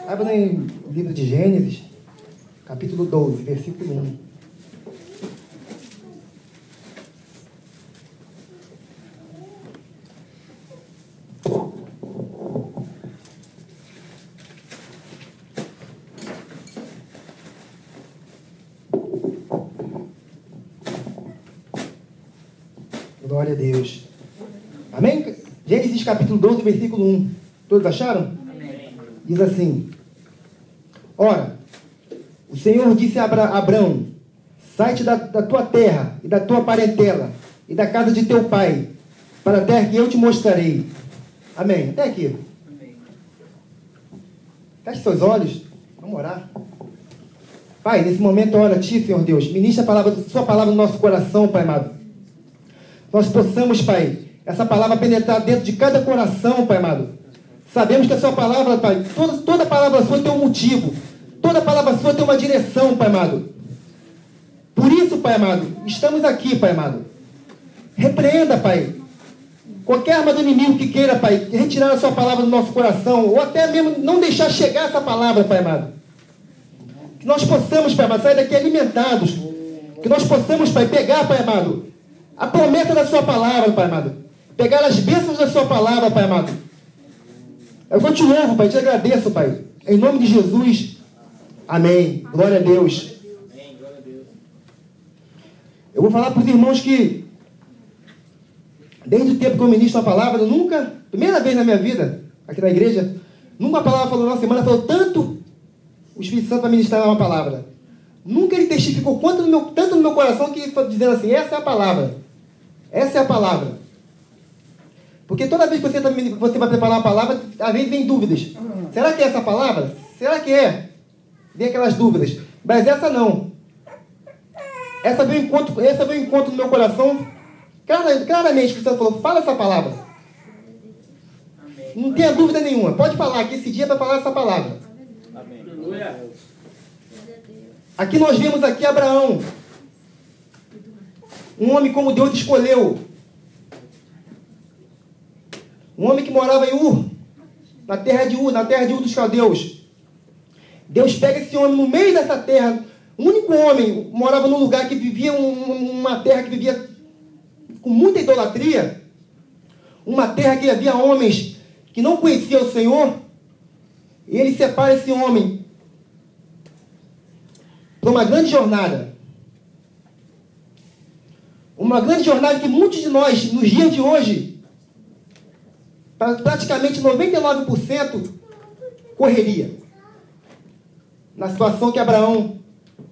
Abra no livro de Gênesis, capítulo 12, versículo 1. Glória a Deus. Amém? Gênesis capítulo 12, versículo 1. Todos acharam? Amém. Diz assim: Ora, o Senhor disse a Abrão: sai-te da tua terra e da tua parentela e da casa de teu pai, para a terra que eu te mostrarei. Amém. Até aqui. Amém. Feche seus olhos. Vamos orar. Pai, nesse momento, ora a Ti, Senhor Deus. Ministra a palavra, Sua palavra no nosso coração, Pai amado. Nós possamos, Pai, essa palavra penetrar dentro de cada coração, Pai amado. Sabemos que a Sua palavra, Pai, toda palavra Sua tem um motivo. Toda palavra Sua tem uma direção, Pai amado. Por isso, Pai amado, estamos aqui, Pai amado. Repreenda, Pai, qualquer arma do inimigo que queira, Pai, retirar a Sua palavra do nosso coração, ou até mesmo não deixar chegar essa palavra, Pai amado. Que nós possamos, Pai amado, sair daqui alimentados. Que nós possamos, Pai, pegar, Pai amado, a promessa da Sua palavra, Pai amado. Pegar as bênçãos da Sua palavra, Pai amado. Eu te louvo, Pai, te agradeço, Pai. Em nome de Jesus. Amém. Glória a Deus. Amém. Glória a Deus. Eu vou falar para os irmãos que, desde o tempo que eu ministro a palavra, eu nunca, primeira vez na minha vida, aqui na igreja, nunca a palavra falou na semana, falou tanto o Espírito Santo para ministrar uma palavra. Nunca ele testificou tanto no meu coração que foi dizendo assim, essa é a palavra. Essa é a palavra. Porque toda vez que você vai preparar uma palavra, às vezes vem dúvidas. Será que é essa palavra? Será que é? Vem aquelas dúvidas. Mas essa não. Essa veio em encontro no meu coração. Claramente, o Senhor falou, fala essa palavra. Amém. Não tenha dúvida nenhuma. Pode falar que esse dia é para falar essa palavra. Amém. Aleluia. Aqui nós vemos aqui Abraão. Um homem como Deus escolheu. Um homem que morava em Ur, na terra de Ur dos caldeus. Deus pega esse homem no meio dessa terra. O único homem morava num lugar que vivia uma terra que vivia com muita idolatria. Uma terra que havia homens que não conheciam o Senhor. E ele separa esse homem para uma grande jornada. Uma grande jornada que muitos de nós, nos dias de hoje, praticamente 99% correria. Na situação que Abraão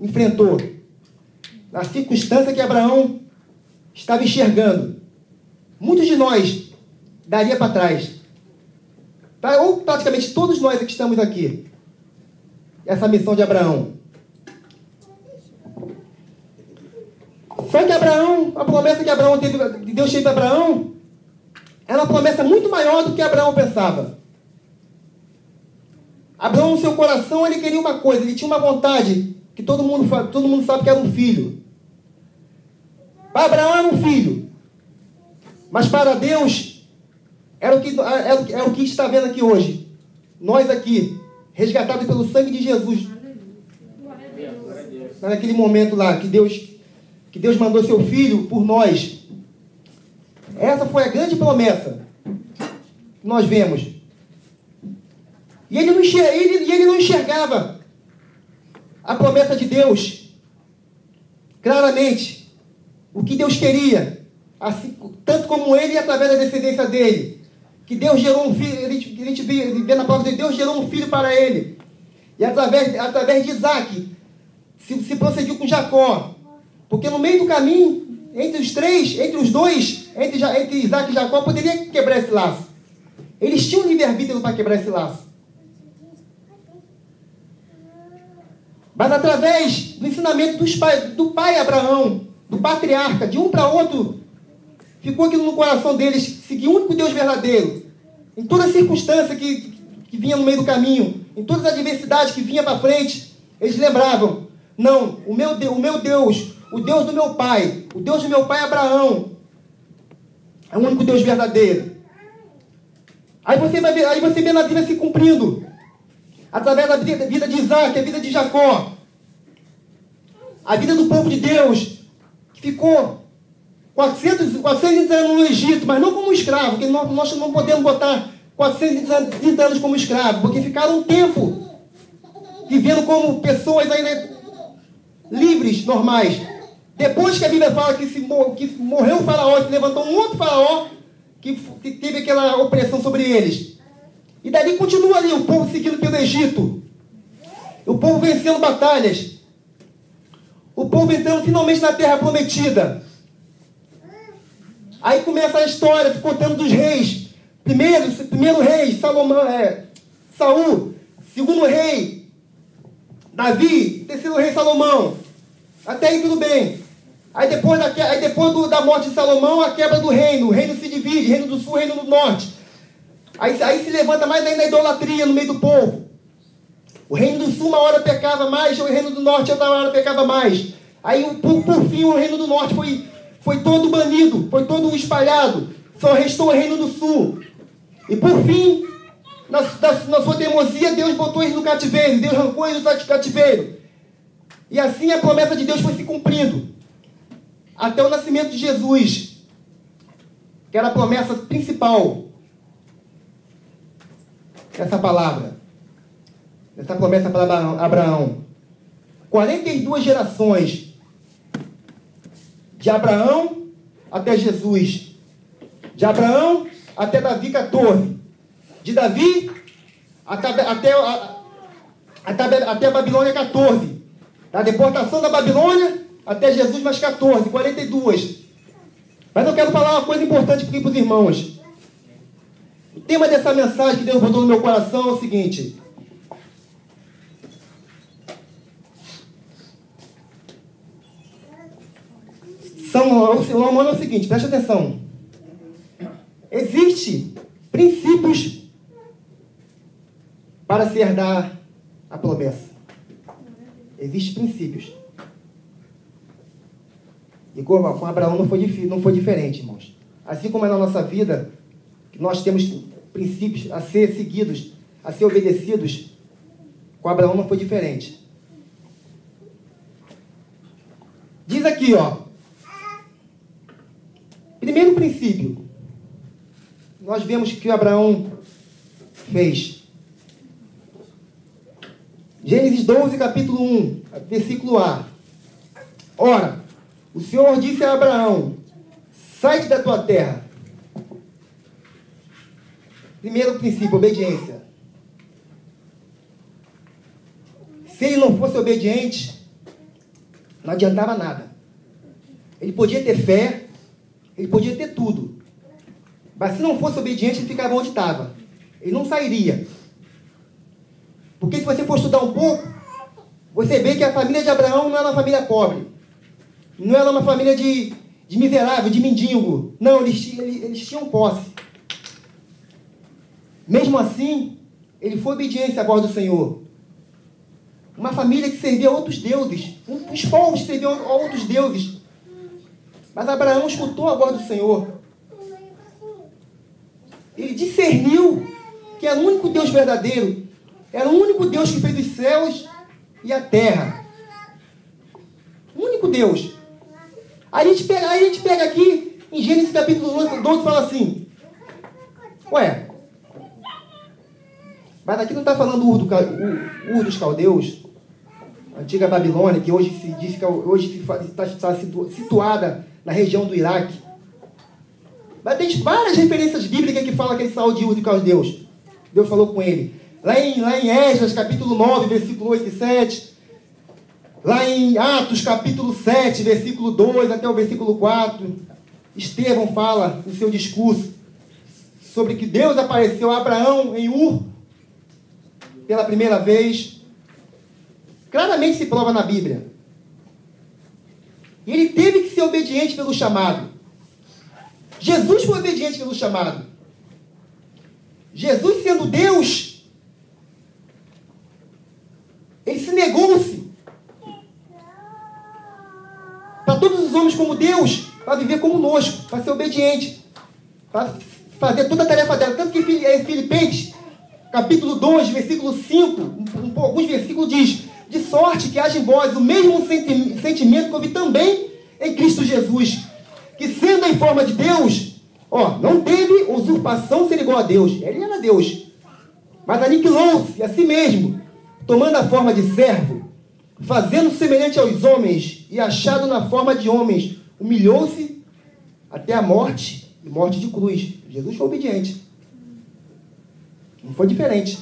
enfrentou. Na circunstância que Abraão estava enxergando. Muitos de nós daria para trás. Ou praticamente todos nós que estamos aqui. Essa missão de Abraão. Só que Abraão, a promessa que Abraão teve, que Deus fez para Abraão, era uma promessa muito maior do que Abraão pensava. Abraão, no seu coração, ele queria uma coisa, ele tinha uma vontade, que todo mundo sabe que era um filho. Para Abraão era um filho. Mas para Deus, era o que está vendo aqui hoje. Nós aqui, resgatados pelo sangue de Jesus. Naquele momento lá, que Deus mandou seu filho por nós. Essa foi a grande promessa que nós vemos. E ele não enxergava a promessa de Deus claramente. O que Deus queria, assim, tanto como ele e através da descendência dele. Que Deus gerou um filho, a gente vê na palavra de Deus, gerou um filho para ele. E através de Isaac, se procediu com Jacó. Porque no meio do caminho, entre os dois, entre Isaac e Jacó, poderia quebrar esse laço. Eles tinham livre-arbítrio para quebrar esse laço. Mas através do ensinamento do pai Abraão, do patriarca, de um para outro, ficou aquilo no coração deles, seguir o único Deus verdadeiro. Em toda circunstância que vinha no meio do caminho, em todas as adversidades que vinha para frente, eles lembravam, não, o meu Deus, o Deus do meu pai, o Deus do meu pai Abraão, é o único Deus verdadeiro. Aí você vê na Bíblia se cumprindo. através da vida de Isaac, a vida de Jacó, a vida do povo de Deus, que ficou 430 anos no Egito, mas não como escravo, porque nós não podemos botar 430 anos como escravo, porque ficaram um tempo vivendo como pessoas ainda livres, normais. Depois que a Bíblia fala que morreu o faraó, se levantou um outro faraó que teve aquela opressão sobre eles. E dali continua ali o povo seguindo pelo Egito. O povo vencendo batalhas. O povo entrando finalmente na terra prometida. Aí começa a história contando dos reis. Primeiro rei, Saul. Segundo rei, Davi. Terceiro rei, Salomão. Até aí tudo bem. Aí depois da morte de Salomão, a quebra do reino. O reino se divide, reino do sul, reino do norte. Aí se levanta mais ainda a idolatria no meio do povo. O reino do sul uma hora pecava mais, o reino do norte outra hora pecava mais. Aí por fim o reino do norte foi todo banido, foi todo espalhado. Só restou o reino do sul. E por fim, na sua teimosia, Deus botou eles no cativeiro. Deus arrancou eles do cativeiro. E assim a promessa de Deus foi se cumprindo. Até o nascimento de Jesus, que era a promessa principal dessa palavra. Essa promessa para Abraão. 42 gerações. De Abraão até Jesus. De Abraão até Davi 14. De Davi até a Babilônia 14. Da deportação da Babilônia até Jesus mais 14. 42. Mas eu quero falar uma coisa importante aqui para os irmãos. O tema dessa mensagem que Deus botou no meu coração é o seguinte. O Romano é o seguinte, preste atenção. Existem princípios para se herdar a promessa. Existem princípios. E com Abraão não foi diferente, irmãos. Assim como é na nossa vida, nós temos princípios a ser seguidos, a ser obedecidos, com Abraão não foi diferente. Diz aqui, ó. Primeiro princípio, nós vemos que Abraão fez. Gênesis 12, capítulo 1, versículo A. Ora, o Senhor disse a Abraão, sai-te da tua terra. Primeiro princípio, obediência. Se ele não fosse obediente, não adiantava nada. Ele podia ter fé, ele podia ter tudo. Mas se não fosse obediente, ele ficava onde estava. Ele não sairia. Porque se você for estudar um pouco, você vê que a família de Abraão não era uma família pobre. Não era uma família de miserável, de mendigo. Não, eles tinham posse. Mesmo assim, ele foi obediente à voz do Senhor. Uma família que servia a outros deuses. Os povos serviam a outros deuses. Mas Abraão escutou a voz do Senhor. Ele discerniu que era o único Deus verdadeiro. Era o único Deus que fez os céus e a terra. O único Deus. Aí a gente pega aqui, em Gênesis capítulo 12, fala assim. Ué, mas aqui não está falando Ur dos Caldeus, a antiga Babilônia, que hoje se diz que está situada na região do Iraque. Mas tem várias referências bíblicas que falam que ele saiu de Ur dos Caldeus. Deus falou com ele. Lá em Esdras, capítulo 9, versículo 8 e 7. Lá em Atos, capítulo 7, versículo 2 até o versículo 4. Estevão fala no seu discurso sobre que Deus apareceu a Abraão em Ur pela primeira vez. Claramente se prova na Bíblia. E ele teve que ser obediente pelo chamado. Jesus foi obediente pelo chamado. Jesus, sendo Deus, ele se negou-se para todos os homens como Deus, para viver conosco, para ser obediente, para fazer toda a tarefa dela. Tanto que em Filipenses, capítulo 2, versículo 5, alguns versículos diz: de sorte que haja em vós o mesmo sentimento que houve também em Cristo Jesus, que sendo em forma de Deus, não teve usurpação ser igual a Deus. Ele era Deus, mas aniquilou-se a si mesmo, tomando a forma de servo, fazendo semelhante aos homens, e achado na forma de homens, humilhou-se até a morte, e morte de cruz. Jesus foi obediente. Não foi diferente.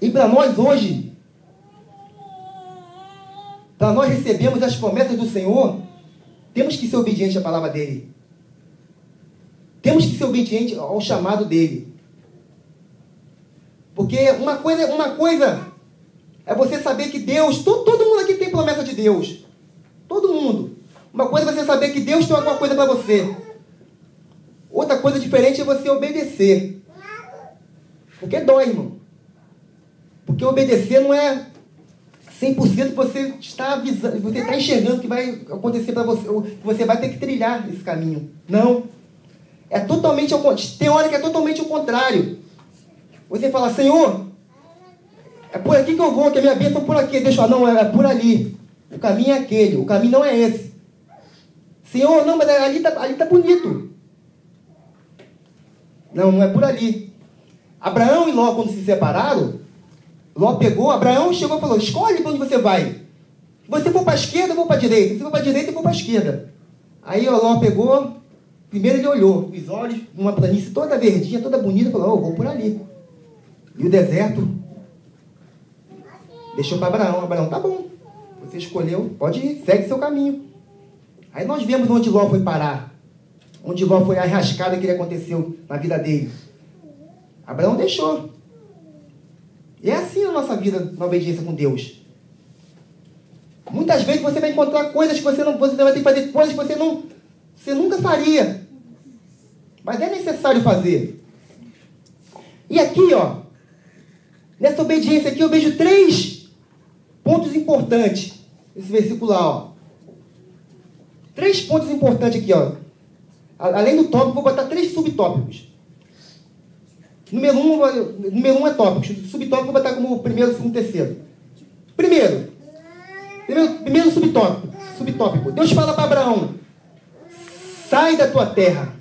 E para nós hoje, para nós recebermos as promessas do Senhor, temos que ser obedientes à palavra dele. Temos que ser obedientes ao chamado dele. Porque uma coisa é você saber que Deus, todo mundo aqui tem promessa de Deus. Todo mundo. Uma coisa é você saber que Deus tem alguma coisa para você. Outra coisa diferente é você obedecer. Porque dói, irmão. Porque obedecer não é 100% que você está enxergando que vai acontecer para você, ou que você vai ter que trilhar esse caminho. Não. É totalmente ao contrário. Tem hora que é totalmente o contrário. Você fala: Senhor, é por aqui que eu vou, que a minha bênção é por aqui. Deixa eu falar: não, é por ali. O caminho é aquele, o caminho não é esse. Senhor, não, mas ali tá bonito. Não, não é por ali. Abraão e Ló, quando se separaram, Ló pegou, Abraão chegou e falou: escolhe para onde você vai. Se você for para a esquerda, eu vou para a direita. Se for para a direita, eu vou para a esquerda. Aí o Ló pegou, primeiro ele olhou, os olhos, uma planície toda verdinha, toda bonita, falou: vou por ali. E o deserto deixou para Abraão. Abraão: tá bom, você escolheu, pode ir, segue seu caminho. Aí nós vemos onde Ló foi parar. Onde Ló foi a enrascada que aconteceu na vida dele. Abraão deixou. E é assim a nossa vida na obediência com Deus. Muitas vezes você vai encontrar coisas que você vai ter que fazer coisas que você nunca faria. Mas é necessário fazer. E aqui, nessa obediência aqui eu vejo 3 pontos importantes. Esse versículo lá, 3 pontos importantes aqui, Além do tópico, vou botar 3 subtópicos. Número 1 é tópicos. Subtópico vou botar como primeiro, segundo, terceiro. Primeiro subtópico. Deus fala para Abraão: sai da tua terra.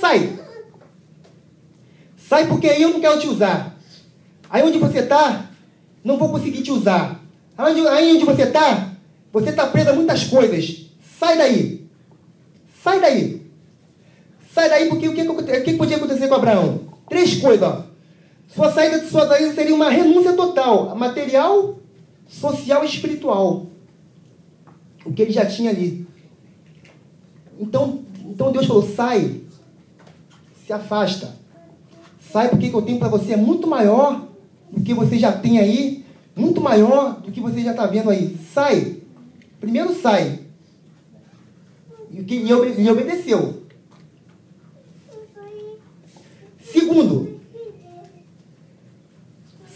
Sai. Sai, porque aí eu não quero te usar. Aí onde você está, não vou conseguir te usar. Aí onde você está preso a muitas coisas. Sai daí. Sai daí. Sai daí, porque o que podia acontecer com Abraão? 3 coisas. Sua saída seria uma renúncia total. Material, social e espiritual. O que ele já tinha ali. Então Deus falou: sai. Se afasta. Sai, porque o que eu tenho para você é muito maior do que você já tem aí. Muito maior do que você já está vendo aí. Sai. Primeiro sai. E ele obedeceu. Segundo,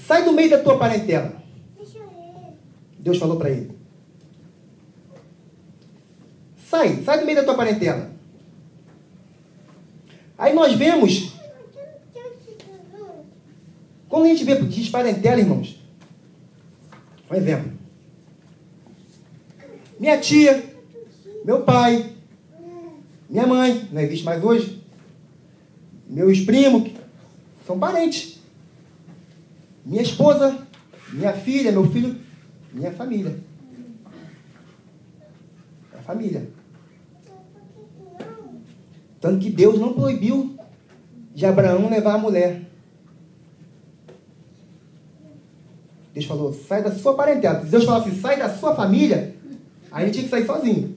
sai do meio da tua parentela. Deus falou para ele: sai do meio da tua parentela. Aí nós vemos, quando a gente diz parentela, irmãos, um exemplo: minha tia, meu pai, minha mãe, não existe mais hoje, meus primos, são parentes. Minha esposa, minha filha, meu filho, minha família. É a família. Tanto que Deus não proibiu de Abraão levar a mulher. Deus falou: sai da sua parentela. Se Deus falasse assim: sai da sua família, aí ele tinha que sair sozinho.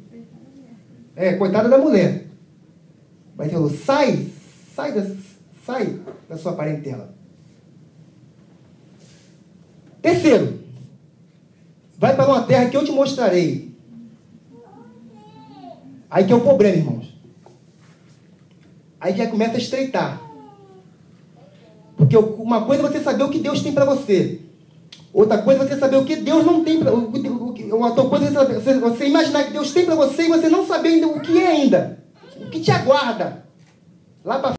Coitada da mulher. Mas ele falou: sai da sua parentela. Terceiro, vai para uma terra que eu te mostrarei. Aí que é o problema, irmãos. Aí já começa a estreitar. Porque uma coisa é você saber o que Deus tem para você. Outra coisa é você saber o que Deus não tem para você. Outra coisa é você imaginar que Deus tem para você e você não saber ainda o que é ainda. O que te aguarda lá para